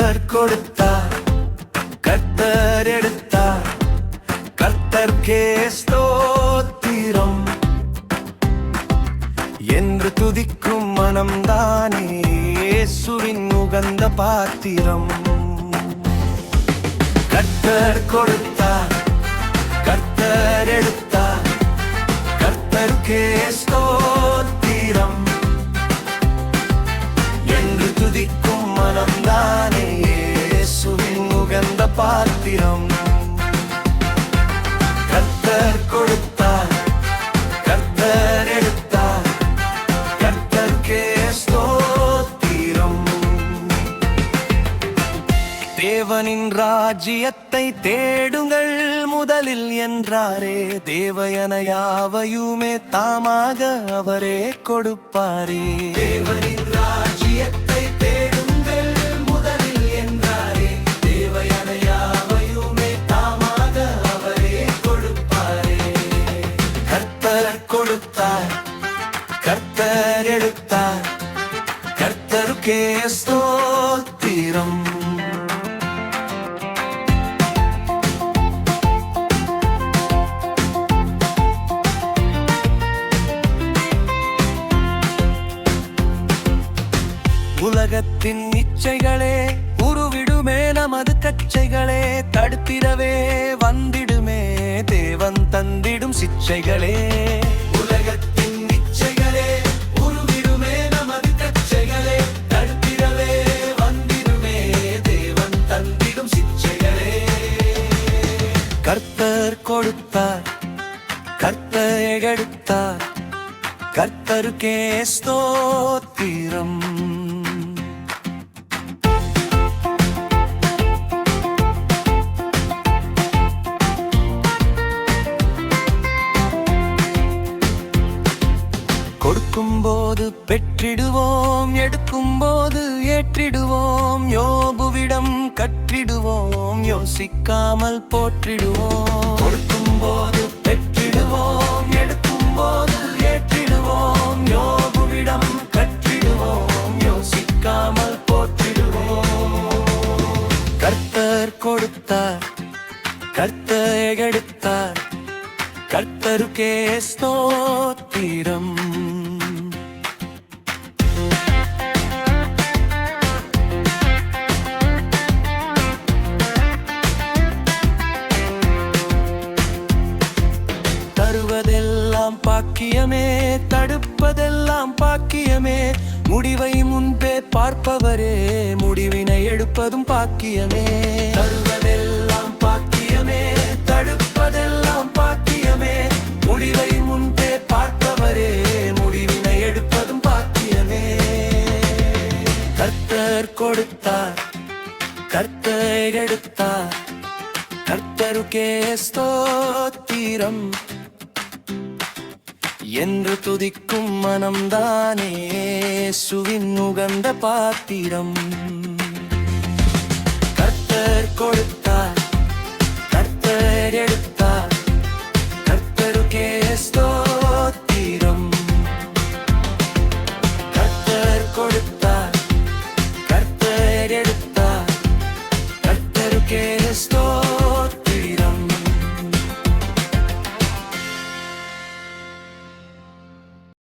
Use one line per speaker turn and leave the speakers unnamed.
கர்த்தர் கொடுத்தார், கர்த்தர் எடுத்தார், கர்த்தர்க்கே ஸ்தோத்திரம் என்று துதிக்கும் மனம்தானே இயேசுவின் உகந்த பாத்திரம். கர்த்தர் கொடுத்தார், கர்த்தர் எடுத்தார், கர்த்தர்க்கே ஸ்தோத்திரம் என்று துதிக்கும் மனம்தானே இயேசுவின் உகந்த பாத்திரம். கர்த்தர் கொடுத்தார், கர்த்தர் எடுத்தார், கர்த்தர்க்கே ஸ்தோத்திரம். தேவனின் ராஜ்யத்தை தேடுங்கள் முதலில் என்றாரே, தேவயன யாவையுமே தாமாக அவரே கொடுப்பாரே. தேவனின் ராஜ்யத்தை தேடுங்கள் முதலில் என்றாரே, தேவயன யாவையுமே தாமாக அவரே கொடுப்பாரே. கர்த்தர் கொடுத்தார், கர்த்தர் எடுத்தார், கர்த்தருக்கே ஸ்தோத்திரம். உலகத்தின் இச்சைகளே உருவிடுமே நமது கச்சைகளே, தடுத்திடவே வந்திடுமே தேவன் தந்திடும் சிச்சைகளே. உலகத்தின் இச்சைகளே உருவிடுமே நமது கச்சைகளே, தடுத்திடவே வந்திடுமே தேவன் தந்திடும் சிச்சைகளே. கர்த்தர் கொடுத்தார், கர்த்தர் எடுத்தார், கர்த்தருக்கே ஸ்தோத்திரம். கொடுக்கும்போது பெற்றிடுவோம், எடுக்கும்போது ஏற்றிடுவோம், யோபுவிடம் கற்றிடுவோம், யோசிக்காமல் போற்றிடுவோம். கொடுக்கும்போது பெற்றிடுவோம், எடுக்கும்போது ஏற்றிடுவோம், யோபுவிடம் கற்றிடுவோம், யோசிக்காமல் போற்றிடுவோம். கர்த்தர் கொடுத்தார், கர்த்தர் எடுத்தார், கர்த்தருக்கே ஸ்தோத்திரம். தருவதெல்லாம் பாக்கியமே, தடுப்பதெல்லாம் பாக்கியமே, முடிவை முன்பே பார்ப்பவரே முடிவினை எடுப்பதும் பாக்கியமே. தருவதெல்லாம் பாக்கியமே, தடுப்பதெல்லாம் பாக்கியமே, முடிவை முன்பே பார்ப்பவரே முடிவினை எடுப்பதும் பாக்கியமே. கர்த்தர் கொடுத்தார், கர்த்தர் எடுத்தார், கர்த்தருக்கே ஸ்தோத்திரம் என்று துதிக்கும் மனம்தானே இயேசுவின் உகந்த பாத்திரம். கர்த்தர் கொடுத்தார்,